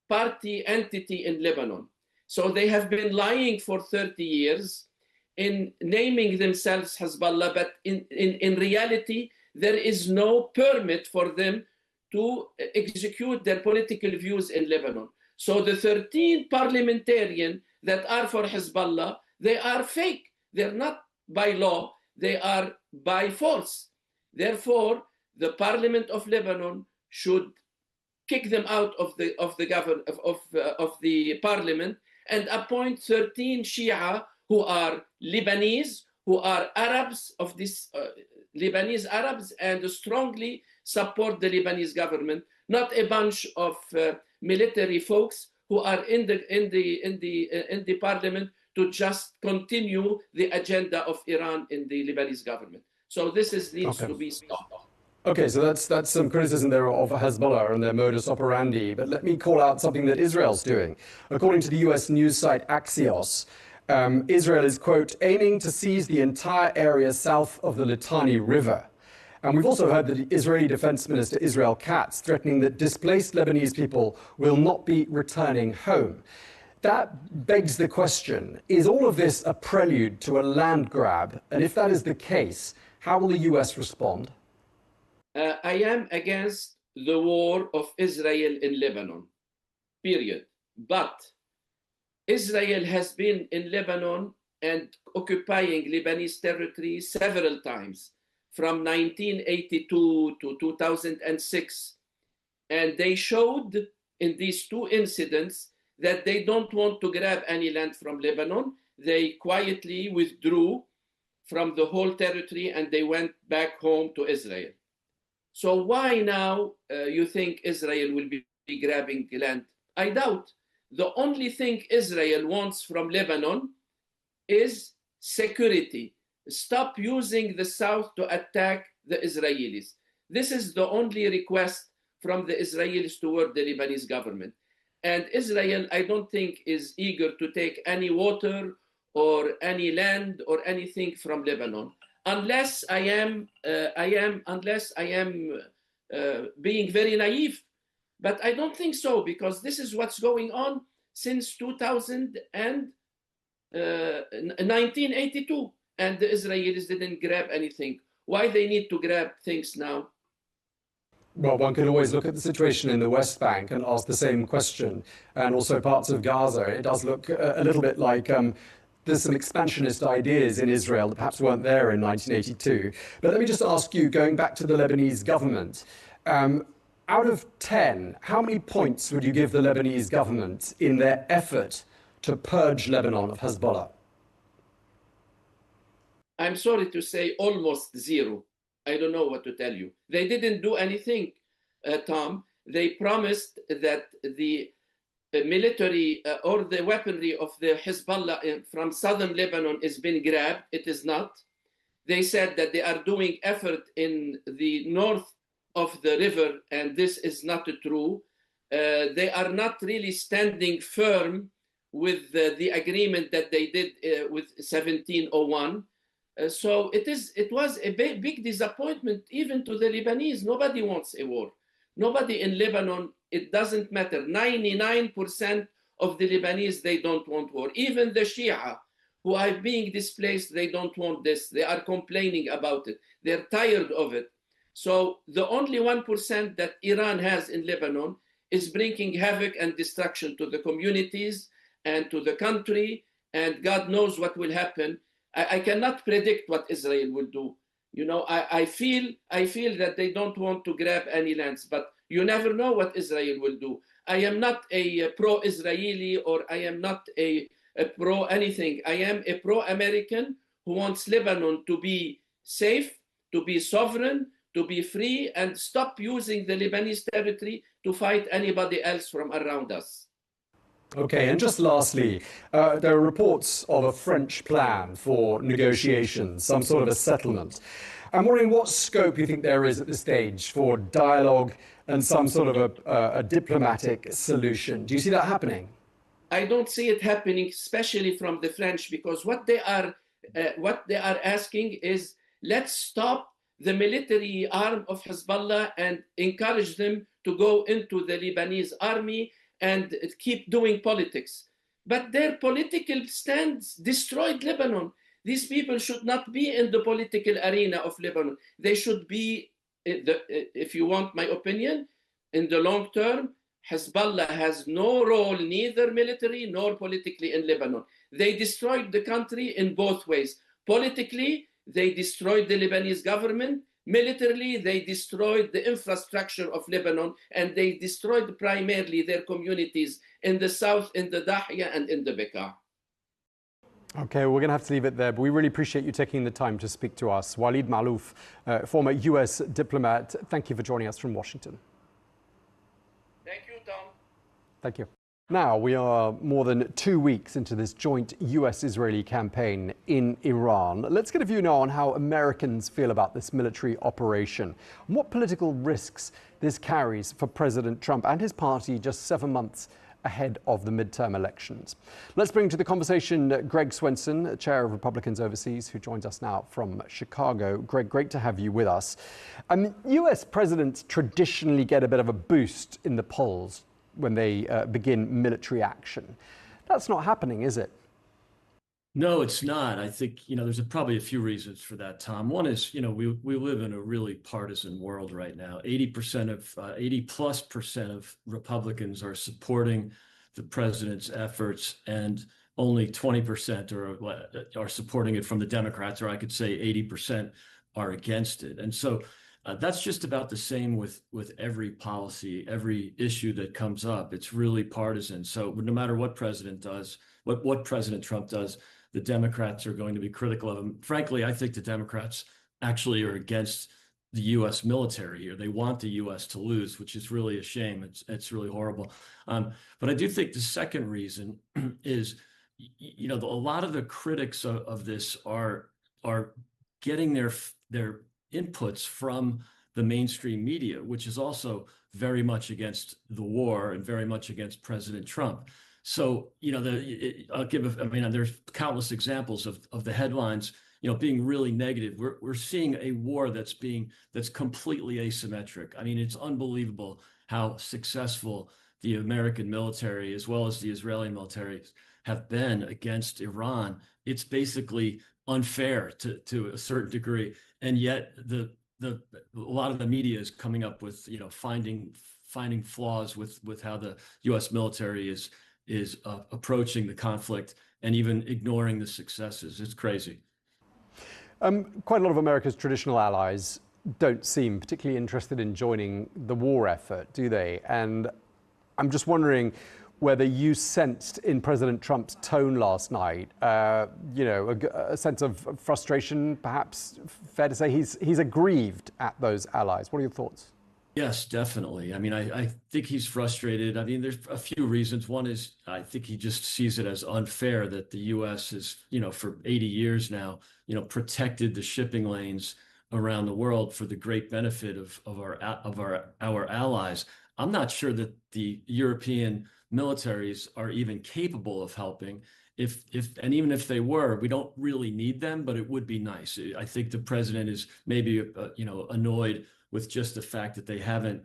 party entity in Lebanon. So they have been lying for 30 years in naming themselves Hezbollah, but in reality, there is no permit for them to execute their political views in Lebanon. So the 13 parliamentarians that are for Hezbollah, they are fake. They're not by law, they are by force. Therefore, the Parliament of Lebanon should kick them out of the parliament and appoint 13 Shia who are Lebanese, who are Arabs of this Lebanese Arabs, and strongly support the Lebanese government, not a bunch of military folks who are in the parliament to just continue the agenda of Iran in the Lebanese government. So this needs to be stopped. Okay, so that's some criticism there of Hezbollah and their modus operandi, but let me call out something that Israel's doing. According to the US news site Axios, Israel is, quote, aiming to seize the entire area south of the Litani River. And we've also heard the Israeli Defense Minister Israel Katz threatening that displaced Lebanese people will not be returning home. That begs the question, is all of this a prelude to a land grab? And if that is the case, how will the US respond? I am against the war of Israel in Lebanon, period. But Israel has been in Lebanon and occupying Lebanese territory several times, from 1982 to 2006. And they showed in these two incidents that they don't want to grab any land from Lebanon. They quietly withdrew from the whole territory and they went back home to Israel. So why now you think Israel will be grabbing land? I doubt. The only thing Israel wants from Lebanon is security. Stop using the South to attack the Israelis. This is the only request from the Israelis toward the Lebanese government. And Israel, I don't think, is eager to take any water or any land or anything from Lebanon, unless I am being very naive. But I don't think so, because this is what's going on since 1982, and the Israelis didn't grab anything. Why they need to grab things now? Well, one could always look at the situation in the West Bank and ask the same question, and also parts of Gaza. It does look a little bit like there's some expansionist ideas in Israel that perhaps weren't there in 1982. But let me just ask you, going back to the Lebanese government, out of 10, how many points would you give the Lebanese government in their effort to purge Lebanon of Hezbollah? I'm sorry to say almost zero. I don't know what to tell you. They didn't do anything, Tom. They promised that the military or the weaponry of the Hezbollah from southern Lebanon is being grabbed. It is not. They said that they are doing effort in the north of the river, and this is not true. They are not really standing firm with the agreement that they did with 1701. So it was a big disappointment even to the Lebanese. Nobody wants a war. Nobody in Lebanon, it doesn't matter. 99% of the Lebanese, they don't want war. Even the Shia who are being displaced, they don't want this. They are complaining about it. They're tired of it. So the only 1% that Iran has in Lebanon is bringing havoc and destruction to the communities and to the country, and God knows what will happen. I cannot predict what Israel will do. You know, I feel that they don't want to grab any lands, but you never know what Israel will do. I am not a pro-Israeli, or I am not a pro-anything. I am a pro-American who wants Lebanon to be safe, to be sovereign, to be free, and stop using the Lebanese territory to fight anybody else from around us. Okay, and just lastly, there are reports of a French plan for negotiations, some sort of a settlement. I'm wondering what scope you think there is at this stage for dialogue and some sort of a diplomatic solution. Do you see that happening? I don't see it happening, especially from the French, because what they are asking is, let's stop the military arm of Hezbollah and encourage them to go into the Lebanese army and keep doing politics. But their political stands destroyed Lebanon. These people should not be in the political arena of Lebanon. They should be, if you want my opinion, in the long term, Hezbollah has no role, neither military nor politically, in Lebanon. They destroyed the country in both ways. Politically, they destroyed the Lebanese government. Militarily, they destroyed the infrastructure of Lebanon, and they destroyed primarily their communities in the south, in the Dahya and in the Bekaa. Okay, we're going to have to leave it there, but we really appreciate you taking the time to speak to us. Walid Maalouf, former US diplomat, thank you for joining us from Washington. Thank you, Tom. Thank you. Now, we are more than 2 weeks into this joint US-Israeli campaign in Iran. Let's get a view now on how Americans feel about this military operation and what political risks this carries for President Trump and his party just 7 months ahead of the midterm elections. Let's bring to the conversation Greg Swenson, chair of Republicans Overseas, who joins us now from Chicago. Greg, great to have you with us. US presidents traditionally get a bit of a boost in the polls when they begin military action. That's not happening, is it? No, it's not. I think, there's probably a few reasons for that, Tom. One is, we live in a really partisan world right now. 80+ % of Republicans are supporting the president's efforts, and only 20% are supporting it from the Democrats, or I could say 80% are against it. And so that's just about the same with every policy, every issue that comes up. It's really partisan. So no matter what President does, what President Trump does, the Democrats are going to be critical of him. Frankly, I think the Democrats actually are against the U.S. military here. They want the U.S. to lose, which is really a shame. It's really horrible. But I do think the second reason is, a lot of the critics of this are getting their inputs from the mainstream media, which is also very much against the war and very much against President Trump. So, there's countless examples of the headlines, being really negative. We're seeing a war that's completely asymmetric. I mean, it's unbelievable how successful the American military, as well as the Israeli military, have been against Iran. It's basically unfair to a certain degree. And yet a lot of the media is coming up with, finding flaws with how the U.S. military is approaching the conflict and even ignoring the successes. It's crazy. Quite a lot of America's traditional allies don't seem particularly interested in joining the war effort, do they? And I'm just wondering whether you sensed in President Trump's tone last night, a sense of frustration, perhaps fair to say he's aggrieved at those allies. What are your thoughts? Yes, definitely. I mean, I think he's frustrated. I mean, there's a few reasons. One is I think he just sees it as unfair that the U.S. has, for 80 years now, protected the shipping lanes around the world for the great benefit of our allies. I'm not sure that the European militaries are even capable of helping. And even if they were, we don't really need them, but it would be nice. I think the president is maybe annoyed with just the fact that they haven't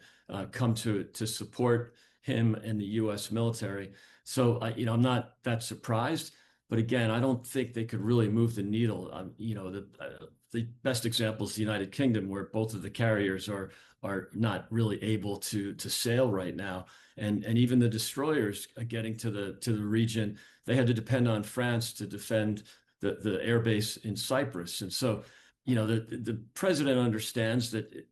come to support him and the U.S. military. So I'm not that surprised. But again, I don't think they could really move the needle. The best example is the United Kingdom, where both of the carriers are not really able to sail right now, and even the destroyers getting to the region, they had to depend on France to defend the airbase in Cyprus. And so, the president understands that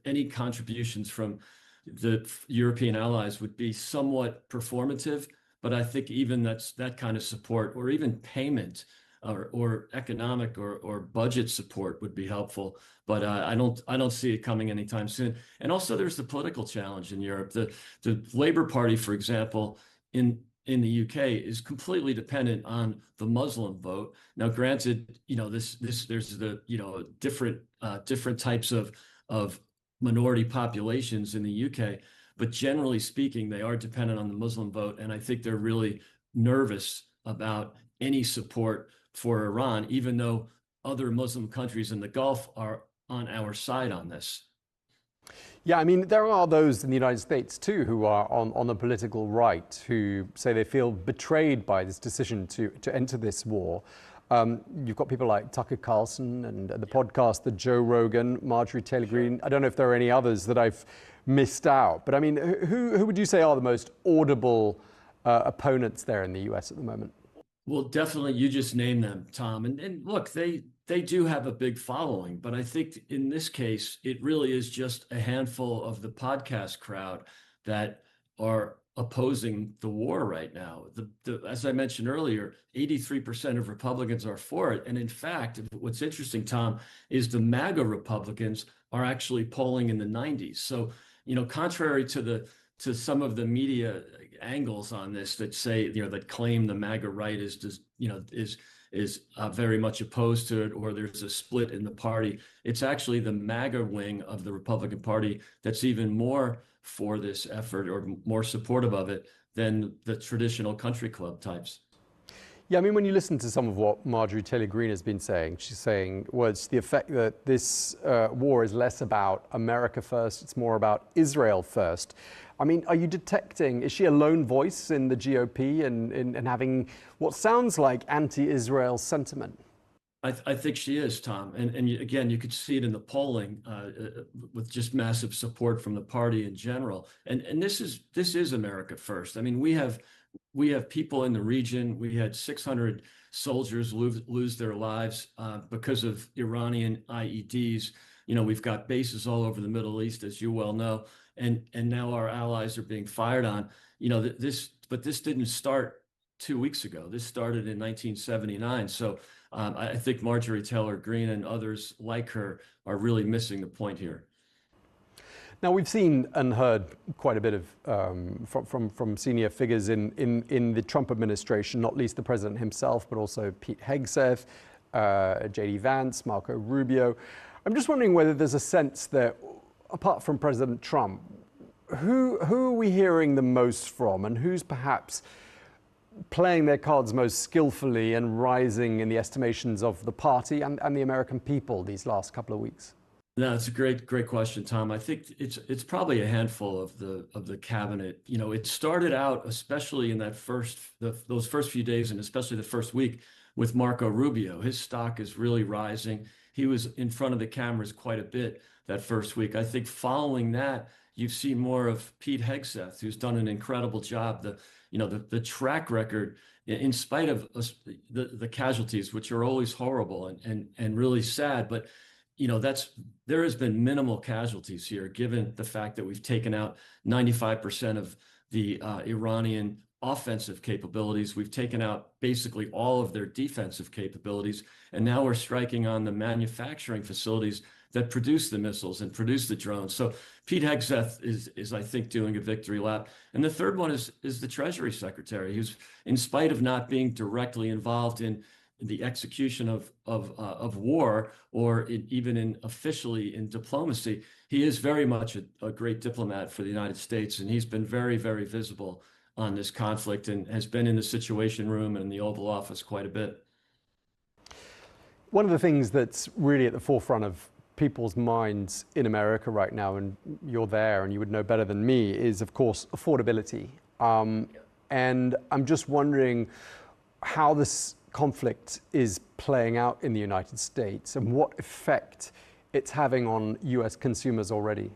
any contributions from the European allies would be somewhat performative, but I think even that kind of support, or even payment, or economic or budget support would be helpful. But I don't see it coming anytime soon. And also, there's the political challenge in Europe. The Labour Party, for example, in the UK is completely dependent on the Muslim vote. Now, granted, there's the different types of minority populations in the UK, but generally speaking, they are dependent on the Muslim vote, and I think they're really nervous about any support for Iran, even though other Muslim countries in the Gulf are on our side on this. Yeah, I mean, there are those in the United States too who are on the political right who say they feel betrayed by this decision to enter this war. You've got people like Tucker Carlson and the podcast, the Joe Rogan, Marjorie Taylor Greene. I don't know if there are any others that I've missed out, but I mean, who would you say are the most audible opponents there in the US at the moment? Well, definitely, you just named them, Tom. And look, they do have a big following, but I think in this case, it really is just a handful of the podcast crowd that are opposing the war right now. As I mentioned earlier, 83% of Republicans are for it. And in fact, what's interesting, Tom, is the MAGA Republicans are actually polling in the 90s. So, contrary to some of the media angles on this that say, that claim the MAGA right is very much opposed to it, or there's a split in the party. It's actually the MAGA wing of the Republican Party that's even more for this effort, or more supportive of it, than the traditional country club types. Yeah, I mean, when you listen to some of what Marjorie Taylor Greene has been saying, she's saying, well, it's the effect that this war is less about America first, it's more about Israel first. I mean, are you detecting, is she a lone voice in the GOP and having what sounds like anti-Israel sentiment? I think she is, Tom. And again, you could see it in the polling with just massive support from the party in general. And this is America first. I mean, we have people in the region. We had 600 soldiers lose their lives because of Iranian IEDs. We've got bases all over the Middle East, as you well know, and now our allies are being fired on. But this didn't start 2 weeks ago. This started in 1979. So I think Marjorie Taylor Greene and others like her are really missing the point here. Now, we've seen and heard quite a bit of from senior figures in the Trump administration, not least the president himself, but also Pete Hegseth, J.D. Vance, Marco Rubio. I'm just wondering whether there's a sense that, apart from President Trump, who are we hearing the most from, and who's perhaps playing their cards most skillfully and rising in the estimations of the party and the American people these last couple of weeks? No, it's a great question, Tom. I think it's probably a handful of the cabinet. It started out, especially in those first few days, and especially the first week, with Marco Rubio. His stock is really rising. He was in front of the cameras quite a bit that first week. I think following that, you've seen more of Pete Hegseth, who's done an incredible job. The track record, in spite of the casualties, which are always horrible and really sad, but there has been minimal casualties here, given the fact that we've taken out 95% of the Iranian offensive capabilities. We've taken out basically all of their defensive capabilities, and now we're striking on the manufacturing facilities that produce the missiles and produce the drones. So Pete Hegseth is I think, doing a victory lap. And the third one is the Treasury Secretary, who's, in spite of not being directly involved in the execution of war, or even officially in diplomacy, he is very much a great diplomat for the United States, and he's been very, very visible on this conflict and has been in the Situation Room and the Oval Office quite a bit. One of the things that's really at the forefront of people's minds in America right now, and you're there and you would know better than me, is of course affordability. And I'm just wondering how this conflict is playing out in the United States and what effect it's having on US consumers already.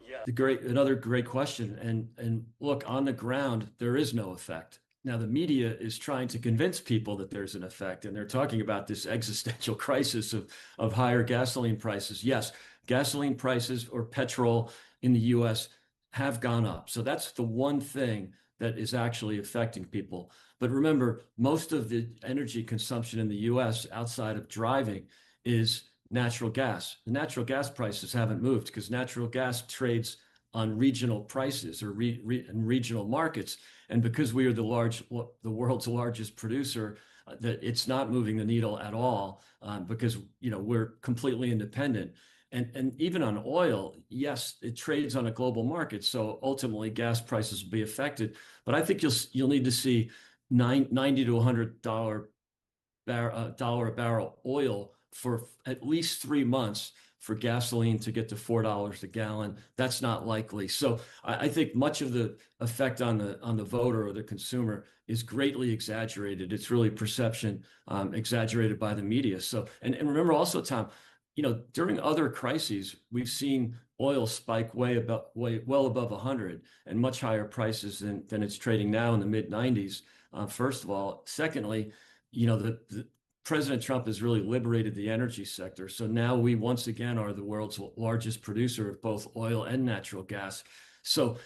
Yeah, another great question. And look, on the ground, there is no effect. Now, the media is trying to convince people that there's an effect, and they're talking about this existential crisis of higher gasoline prices. Yes, gasoline prices or petrol in the US have gone up. So that's the one thing that is actually affecting people. But remember, most of the energy consumption in the US outside of driving is natural gas. The natural gas prices haven't moved because natural gas trades on regional prices or in regional markets. And because we are the world's largest producer, that it's not moving the needle at all, because we're completely independent. And even on oil, yes, it trades on a global market, so ultimately gas prices will be affected. But I think you'll need to see $90 to $100 a barrel oil for at least 3 months for gasoline to get to $4 a gallon. That's not likely. So I think much of the effect on the voter or the consumer is greatly exaggerated. It's really perception, exaggerated by the media. So and remember also, Tom, during other crises, we've seen oil spike well above 100 and much higher prices than it's trading now in the mid 90s. First of all, secondly, President Trump has really liberated the energy sector. So now we once again are the world's largest producer of both oil and natural gas. So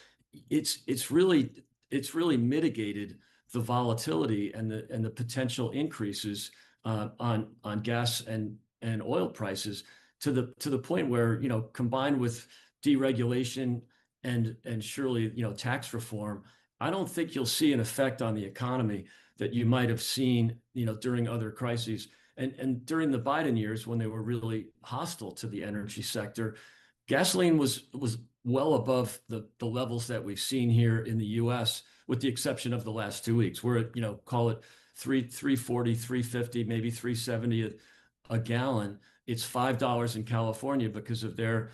it's really mitigated the volatility and the potential increases on gas and oil prices to the point where, combined with deregulation and surely, tax reform, I don't think you'll see an effect on the economy that you might have seen, during other crises. And during the Biden years, when they were really hostile to the energy sector, gasoline was well above the levels that we've seen here in the US, with the exception of the last 2 weeks. We're at, call it $3.40, $3.50, maybe $3.70 a gallon. It's $5 in California because of their,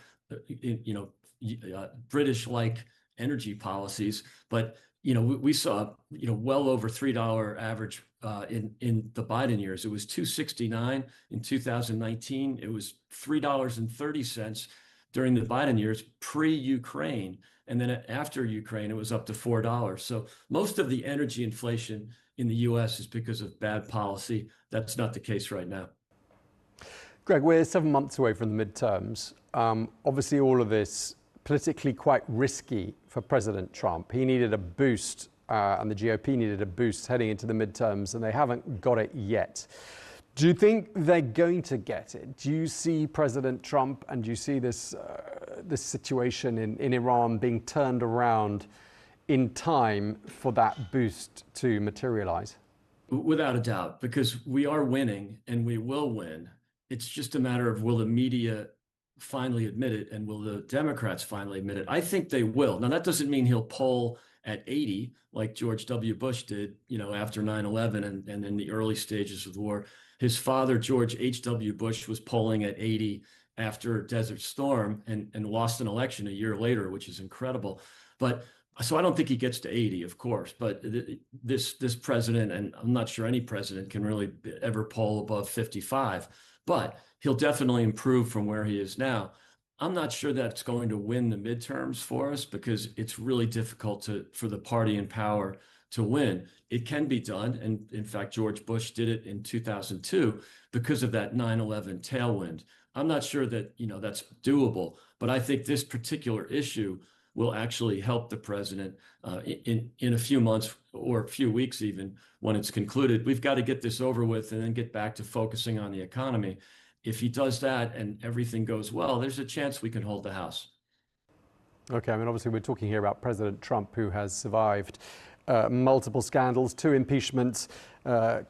British-like energy policies. But we saw well over $3 average in the Biden years. It was $2.69 in 2019. It was $3.30 during the Biden years pre-Ukraine, and then after Ukraine, it was up to $4. So most of the energy inflation in the U.S. is because of bad policy. That's not the case right now. Greg, we're 7 months away from the midterms. Obviously, all of this politically quite risky for President Trump. He needed a boost, and the GOP needed a boost heading into the midterms, and they haven't got it yet. Do you think they're going to get it? Do you see President Trump, and do you see this situation in Iran being turned around in time for that boost to materialize? Without a doubt, because we are winning and we will win. It's just a matter of, will the media finally admit it, and will the Democrats finally admit it? I think they will. Now, that doesn't mean he'll poll at 80 like George W. Bush did, after 9/11 and in the early stages of the war. His father, George H.W. Bush, was polling at 80 after Desert Storm and lost an election a year later, which is incredible. But so I don't think he gets to 80, of course, but this president, and I'm not sure any president can really ever poll above 55, but he'll definitely improve from where he is now. I'm not sure that's going to win the midterms for us, because it's really difficult for the party in power to win. It can be done, and in fact, George Bush did it in 2002 because of that 9/11 tailwind. I'm not sure that that's doable, but I think this particular issue will actually help the president in a few months or a few weeks, even when it's concluded. We've got to get this over with and then get back to focusing on the economy. if he does that and everything goes well, there's a chance we can hold the House. Okay, I mean, obviously we're talking here about President Trump, who has survived multiple scandals, 2 impeachments,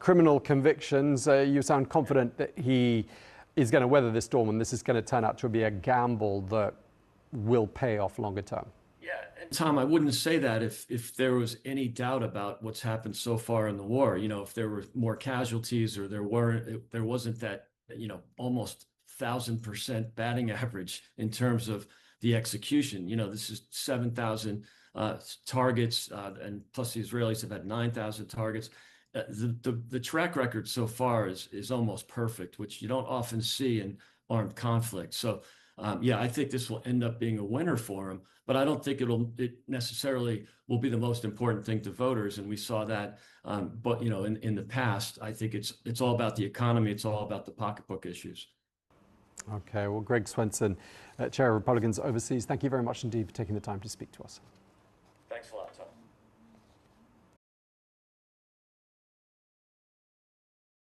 criminal convictions. You sound confident that he is going to weather this storm and this is going to turn out to be a gamble that will pay off longer term. Yeah, and Tom, I wouldn't say that if there was any doubt about what's happened so far in the war. You know, if there were more casualties or there wasn't that, you know, almost 1,000% batting average in terms of the execution. You know, this is 7,000 targets, and plus the Israelis have had 9,000 targets. The track record so far is almost perfect, which you don't often see in armed conflict. So yeah, I think this will end up being a winner for him, but I don't think it necessarily will be the most important thing to voters. And we saw that, but you know, in the past, I think it's all about the economy. It's all about the pocketbook issues. Okay, well, Greg Swenson, Chair of Republicans Overseas, thank you very much indeed for taking the time to speak to us.